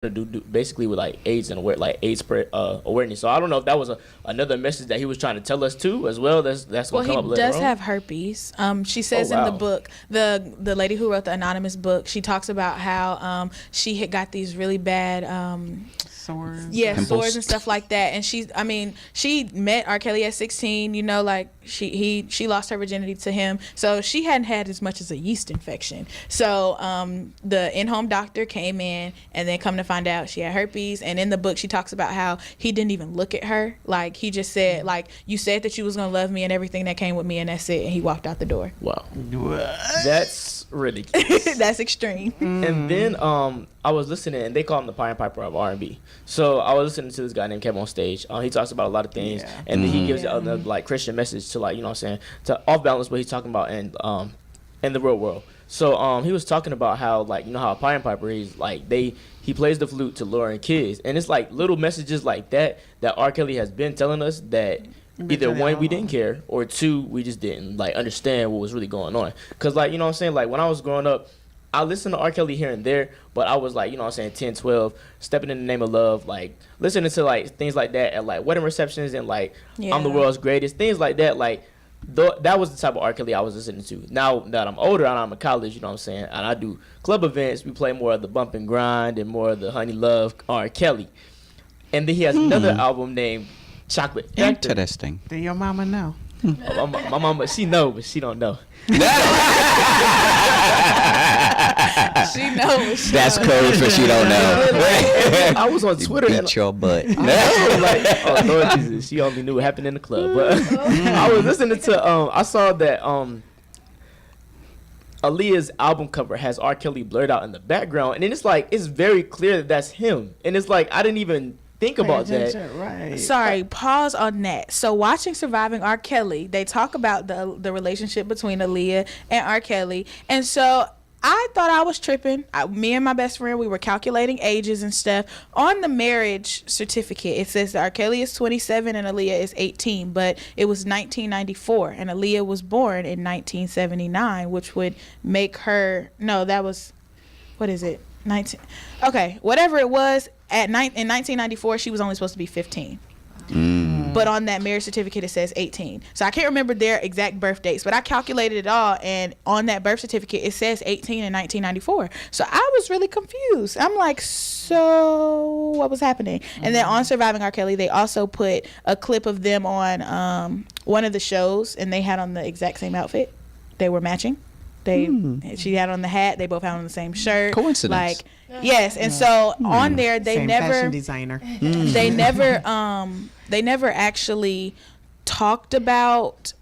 to do basically with like AIDS and AIDS awareness. So I don't know if that was another message that he was trying to tell us too, as well. That's gonna come up later on. He does have herpes. She says in the book, the lady who wrote the anonymous book, she talks about how she had got these really bad sores. Yeah, sores and stuff like that. And she met R. Kelly at 16. You know, like she lost her virginity to him, so she hadn't had as much as a yeast infection. So the in-home doctor came in, and then come to find out she had herpes. And in the book, she talks about how he didn't even look at her. Like, he just said, like, you said that you was gonna love me and everything that came with me, and that's it. And he walked out the door. Wow, that's ridiculous. That's extreme. And then I was listening, and they call him the Pied Piper of R&B. So I was listening to this guy named Kevin on stage. He talks about a lot of things, and then he gives a like Christian message to, like, you know what I'm saying, to off balance what he's talking about in the real world. So he was talking about how, like, you know how a Pied Piper, he's like he plays the flute to lure in kids, and it's like little messages like that R. Kelly has been telling us that either one, we didn't care, or two, we just didn't like understand what was really going on. Cause, like, you know what I'm saying, like when I was growing up, I listened to R. Kelly here and there, but I was like, you know what I'm saying, 10, 12, stepping in the name of love, like listening to like things like that at like wedding receptions and like I'm the world's greatest, things like that. Like that was the type of R. Kelly I was listening to. Now that I'm older and I'm in college, you know what I'm saying, and I do club events, we play more of the bump and grind and more of the honey love R. Kelly. And then he has another album named Chocolate Factory. Interesting. Do your mama know? My mama, she know, but she don't know. She knows. That's code for she don't know. I was on Twitter. Beat your butt. I was like, oh Lord Jesus, she only knew what happened in the club. But I was listening to I saw that Aaliyah's album cover has R. Kelly blurred out in the background, and then it's like it's very clear that that's him, and it's like I didn't even think about that. Right. Sorry, pause on that. So watching Surviving R. Kelly, they talk about the relationship between Aaliyah and R. Kelly. And so I thought I was tripping. Me and my best friend, we were calculating ages and stuff. On the marriage certificate, it says that R. Kelly is 27 and Aaliyah is 18, but it was 1994, and Aaliyah was born in 1979, which would make her, no, that was, what is it? 19. Okay, whatever it was, in 1994, she was only supposed to be 15. But on that marriage certificate, it says 18. So I can't remember their exact birth dates, but I calculated it all, and on that birth certificate, it says 18 in 1994. So I was really confused. I'm like, so what was happening? And then on Surviving R. Kelly, they also put a clip of them on one of the shows, and they had on the exact same outfit. They were matching. She had on the hat. They both had on the same shirt. Coincidence. Like, yes. And so on there, they Same never fashion designer. They never actually talked about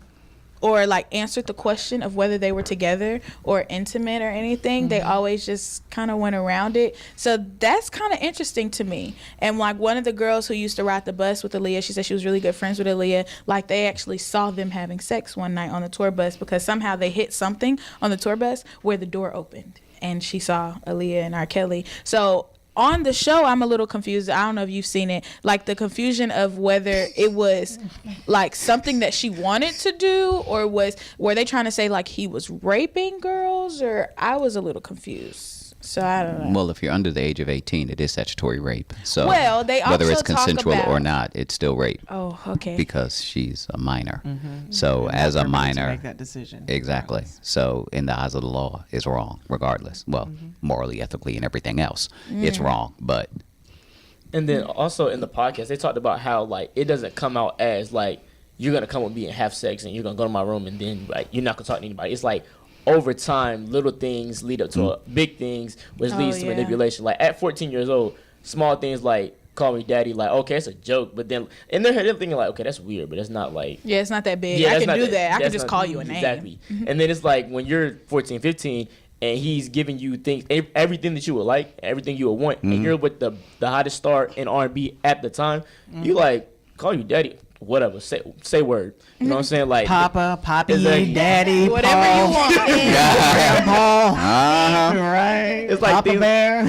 or like answered the question of whether they were together or intimate or anything. They always just kind of went around it. So that's kind of interesting to me. And like one of the girls who used to ride the bus with Aaliyah, she said she was really good friends with Aaliyah. Like they actually saw them having sex one night on the tour bus because somehow they hit something on the tour bus where the door opened and she saw Aaliyah and R. Kelly. So on the show, I'm a little confused. I don't know if you've seen it, like the confusion of whether it was like something that she wanted to do, or were they trying to say like he was raping girls, or I was a little confused. So I don't know. Well, if you're under the age of 18, it is statutory rape. So well, they also whether it's talk consensual about, or not, it's still rape. Oh, okay. Because she's a minor. So as a minor, make that decision. Exactly. So in the eyes of the law, it's wrong, regardless. Well, morally, ethically, and everything else, it's wrong. But and then also in the podcast, they talked about how like it doesn't come out as like you're gonna come with me and have sex and you're gonna go to my room and then like you're not gonna talk to anybody. It's like over time, little things lead up to big things, which leads to manipulation. Like at 14 years old, small things like call me daddy, like okay, it's a joke, but then in their head they're thinking like, okay, that's weird, but it's not like it's not that big. I can do that. I can just call you a name. Exactly. And then it's like when you're 14, 15, and he's giving you things, everything that you would like, everything you would want, and you're with the hottest star in R&B at the time, you like call you daddy. Whatever, say word. You know what I'm saying? Like Papa, Poppy, exactly. Daddy, whatever Paul, you want. Grandpa, right? It's like Papa things, Bear.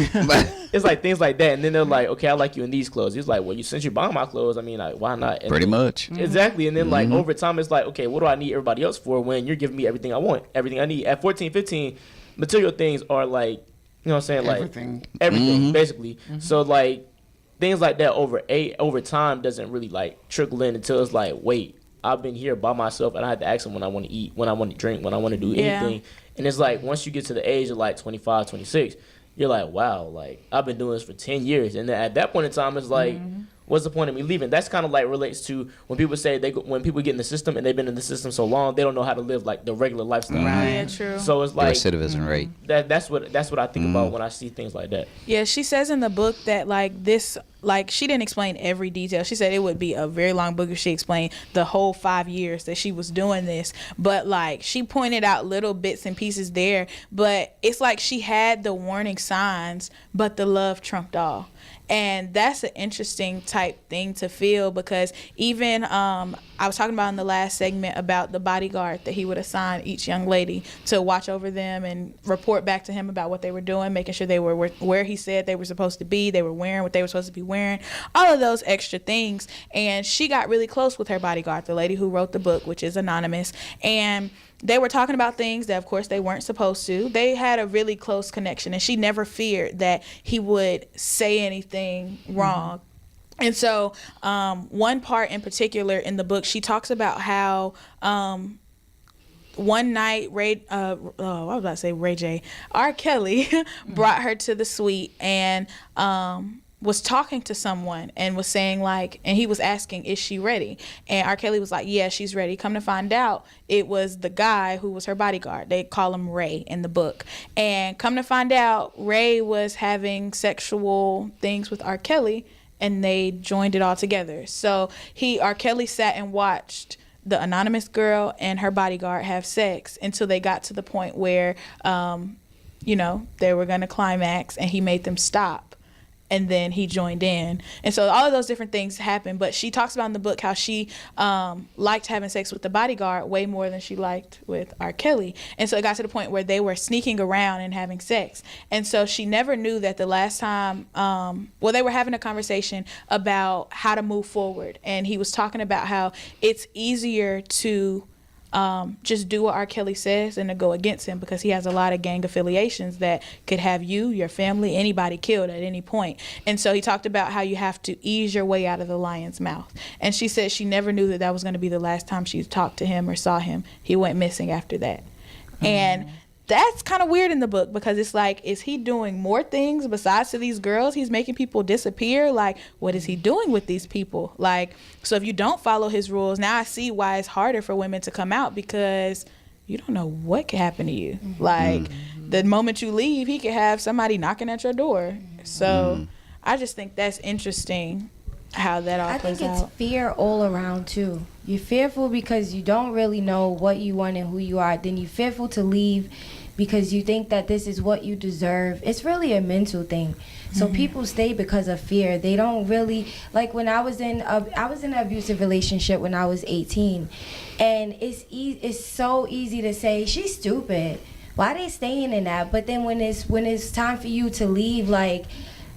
It's like things like that, and then they're like, okay, I like you in these clothes. He's like, well, since you buy my clothes, I mean, like, why not? And pretty much. Exactly, and then like over time, it's like, okay, what do I need everybody else for when you're giving me everything I want, everything I need? At 14, 15, material things are like You know what I'm saying? Like Everything. everything basically. So like things like that over time doesn't really like trickle in until it's like, wait, I've been here by myself and I had to ask them when I want to eat, when I want to drink, when I want to do anything. And it's like once you get to the age of like 25, 26, you're like, wow, like I've been doing this for 10 years. And then at that point in time, it's like, what's the point of me leaving? That's kind of like relates to when people say when people get in the system and they've been in the system so long, they don't know how to live like the regular lifestyle. Yeah, true. So it's The like recidivism rate. that's what I think about when I see things like that. Yeah, she says in the book that like this, like she didn't explain every detail. She said it would be a very long book if she explained the whole 5 years that she was doing this. But like she pointed out little bits and pieces there. But it's like she had the warning signs, but the love trumped all. And that's an interesting type thing to feel because even I was talking about in the last segment about the bodyguard that he would assign each young lady to watch over them and report back to him about what they were doing, making sure they were where he said they were supposed to be, they were wearing what they were supposed to be wearing, all of those extra things. And she got really close with her bodyguard, the lady who wrote the book, which is anonymous. And they were talking about things that, of course, they weren't supposed to. They had a really close connection, and she never feared that he would say anything wrong. And so one part in particular in the book, she talks about how one night Ray J, R. Kelly brought her to the suite and was talking to someone and was saying like, and he was asking, is she ready? And R. Kelly was like, yeah, she's ready. Come to find out, it was the guy who was her bodyguard. They call him Ray in the book. And come to find out, Ray was having sexual things with R. Kelly, and they joined it all together. So R. Kelly sat and watched the anonymous girl and her bodyguard have sex until they got to the point where, they were going to climax, and he made them stop. And then he joined in. And so all of those different things happened. But she talks about in the book how she liked having sex with the bodyguard way more than she liked with R. Kelly. And so it got to the point where they were sneaking around and having sex. And so she never knew that the last time, they were having a conversation about how to move forward. And he was talking about how it's easier to just do what R. Kelly says and to go against him because he has a lot of gang affiliations that could have you, your family, anybody killed at any point. And so he talked about how you have to ease your way out of the lion's mouth. And she said she never knew that was going to be the last time she talked to him or saw him. He went missing after that. And that's kind of weird in the book because it's like, is he doing more things besides to these girls? He's making people disappear. Like, what is he doing with these people? Like, so if you don't follow his rules, now I see why it's harder for women to come out because you don't know what could happen to you. Like, the moment you leave, he could have somebody knocking at your door. So I just think that's interesting how that all plays out. I think it's fear all around too. You're fearful because you don't really know what you want and who you are. Then you're fearful to leave because you think that this is what you deserve. It's really a mental thing. So people stay because of fear. They don't really, like when I was in an abusive relationship when I was 18, and it's so easy to say she's stupid. Why they staying in that? But then when it's time for you to leave, like,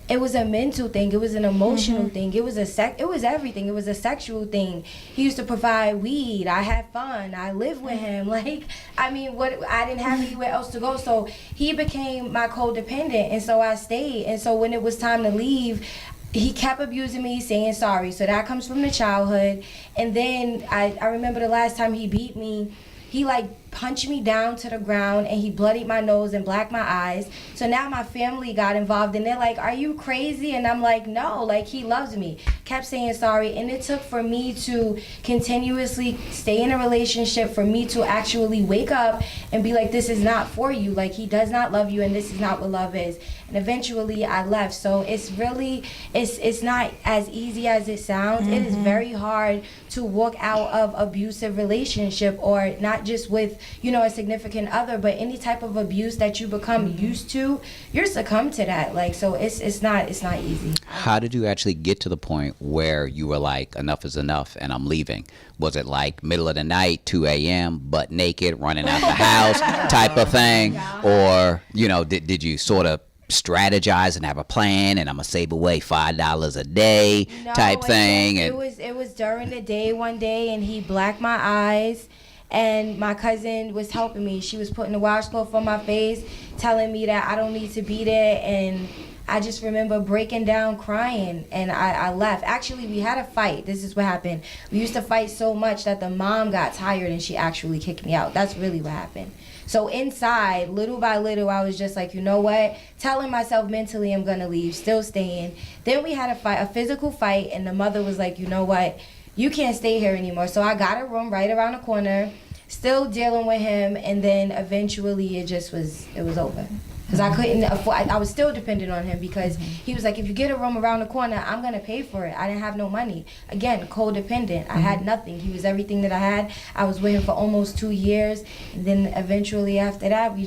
it was a mental thing. It was an emotional thing. It was everything. It was a sexual thing. He used to provide weed. I had fun. I lived with him. Like, I didn't have anywhere else to go. So he became my codependent, and so I stayed. And so when it was time to leave, he kept abusing me, saying sorry. So that comes from the childhood. And then I remember the last time he beat me, he like punched me down to the ground and he bloodied my nose and blacked my eyes. So now my family got involved and they're like, are you crazy? And I'm like, no, like, he loves me. Kept saying sorry. And it took for me to continuously stay in a relationship for me to actually wake up and be like, this is not for you. Like, he does not love you and this is not what love is. And eventually I left. So it's really, it's not as easy as it sounds. It is very hard to walk out of abusive relationship, or not just with, a significant other, but any type of abuse that you become used to, you're succumb to that. Like, so it's not easy. How did you actually get to the point where you were like, enough is enough and I'm leaving? Was it like middle of the night, 2 a.m., butt naked, running out the house type of thing? Or, did you sort of strategize and have a plan, and I'm gonna save away $5 a day type thing? It was during the day one day, and he blacked my eyes. and my cousin was helping me. She was putting the washcloth on my face, telling me that I don't need to be there, and I just remember breaking down crying, and I left. Actually, we had a fight. This is what happened. We used to fight so much that the mom got tired and she actually kicked me out. That's really what happened. So inside, little by little, I was just like, you know what? Telling myself mentally I'm gonna leave, still staying. Then we had a fight, a physical fight, and the mother was like, you know what? You can't stay here anymore. So I got a room right around the corner, still dealing with him, and then eventually it was over. Because I couldn't afford, I was still dependent on him because he was like, if you get a room around the corner, I'm going to pay for it. I didn't have no money. Again, codependent. I had nothing. He was everything that I had. I was with him for almost 2 years. And then eventually after that, we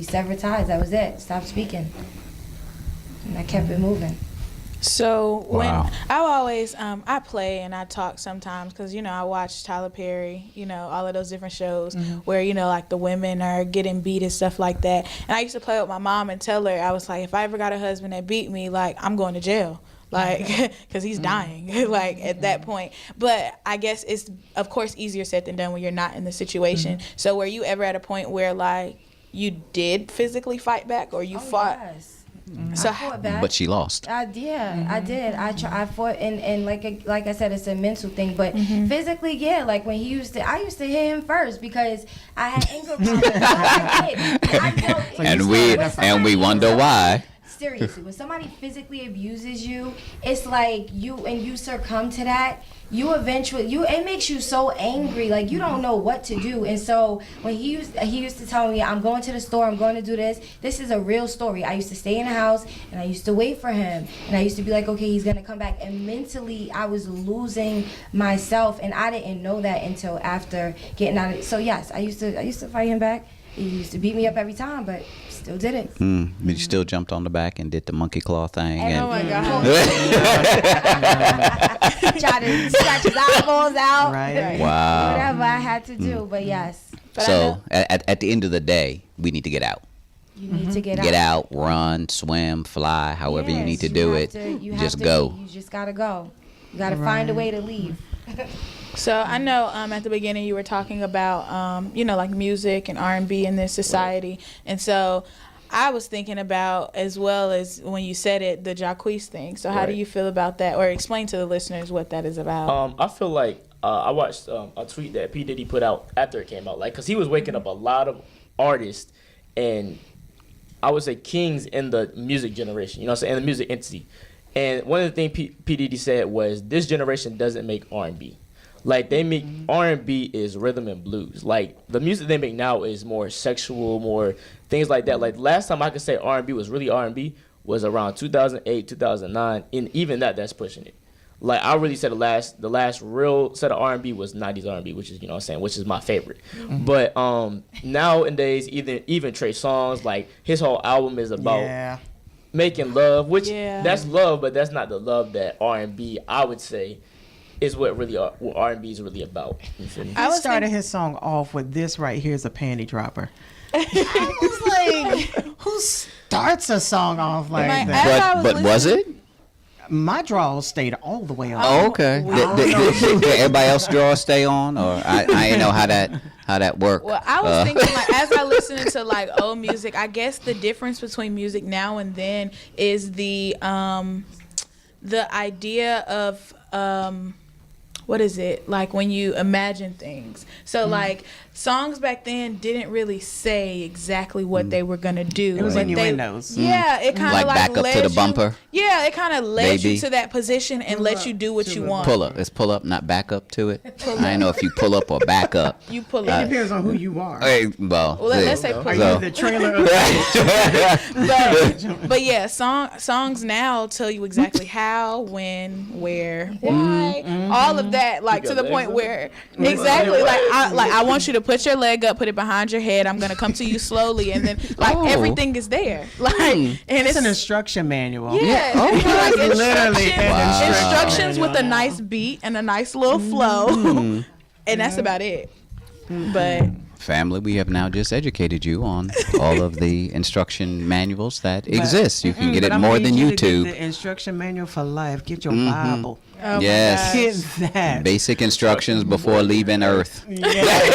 severed ties. That was it. Stopped speaking. And I kept it moving. So when I always I play and I talk sometimes because I watch Tyler Perry, all of those different shows where like the women are getting beat and stuff like that. And I used to play with my mom and tell her, I was like, if I ever got a husband that beat me, like I'm going to jail, like because he's dying, like at that point. But I guess it's of course easier said than done when you're not in the situation. So were you ever at a point where like you did physically fight back or you fought? Yes. So I fought back. But she lost. I did. I fought, and like I said, it's a mental thing. But physically, yeah. Like when I used to hit him first because I had anger problems. And we wonder why. Seriously, when somebody physically abuses you, it's like you succumb to that. It makes you so angry, like you don't know what to do. And so when he used to tell me, I'm going to the store, I'm going to do this. This is a real story. I used to stay in the house and I used to wait for him, and I used to be like, okay, he's gonna come back. And mentally, I was losing myself, and I didn't know that until after getting out of it. So yes, I used to fight him back. He used to beat me up every time, but still did it. But you still jumped on the back and did the monkey claw thing. Oh my God. Try to scratch his eyeballs out. Right. Wow. Whatever I had to do, but yes. But so at the end of the day, we need to get out. You need to get out. Get out, run, swim, fly, however you need to do it. Just go. You just gotta go. You gotta find a way to leave. So I know at the beginning you were talking about like music and R&B in this society, and so I was thinking about, as well as when you said it, the Jacquees thing. So how do you feel about that, or explain to the listeners what that is about? I feel like I watched a tweet that P. Diddy put out after it came out, like, because he was waking up a lot of artists and I would say kings in the music generation, in the music entity. And one of the things P. Diddy said was, this generation doesn't make R&B. Like, they make R&B is rhythm and blues. Like, the music they make now is more sexual, more things like that. Like, last time I could say R&B was really R&B was around 2008, 2009, and even that's pushing it. Like, I really said the last real set of R&B was 90s R&B, which is, which is my favorite. But nowadays, even Trey Songz, like, his whole album is about making love, which that's love, but that's not the love that R&B, I would say, is what R&B is really about. He started his song off with this right here's a panty dropper. I was like, who starts a song off like that? But was it? My draws stayed all the way on. Oh, okay. Did everybody else draws stay on, or I didn't know how that worked. Well, I was thinking, like, as I listen to like old music, I guess the difference between music now and then is the idea of what is it, like when you imagine things. So like songs back then didn't really say exactly what they were gonna do. It was innuendos. Yeah, it kind of like back up to the bumper. Yeah, it kind of led you to that position and let you do what you want. Pull up. It's pull up, not back up to it. I don't know if you pull up or back up. You pull It up. depends on who you are. Hey, well, Let's say pull Are up. you the trailer? But yeah, songs now tell you exactly how, when, where, why, all of that. Like to the point where exactly like I want you to put your leg up, put it behind your head. I'm gonna come to you slowly, and then like everything is there. Like and It's an instruction manual. Yeah, Like like literally an instructions with a nice beat and a nice little flow, and that's about it. But family, we have now just educated you on all of the instruction manuals that exist. You can get it more than YouTube. The instruction manual for life. Get your Bible. Oh my Yes. gosh. Get that. Basic instructions before leaving Earth. Yes.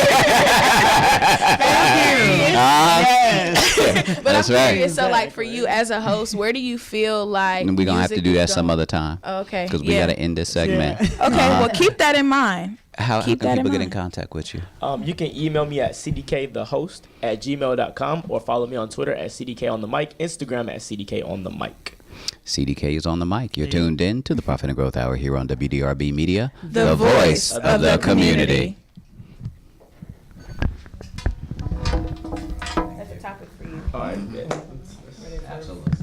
But That's I'm right. curious. So, like, for you as a host, where do you feel like And we're going to have to music do is that some going? other time. Okay. Because we got to end this segment. Okay. Well, keep that in mind. How Keep can that in people get in mind. contact with you? You can email me at cdkthehost@gmail.com or follow me on Twitter at CDK On the Mic, Instagram at CDK On the Mic. CDK is on the mic. You're tuned in to the Profit and Growth Hour here on WDRB Media, The voice of the community. That's a topic for you. All right. Absolutely.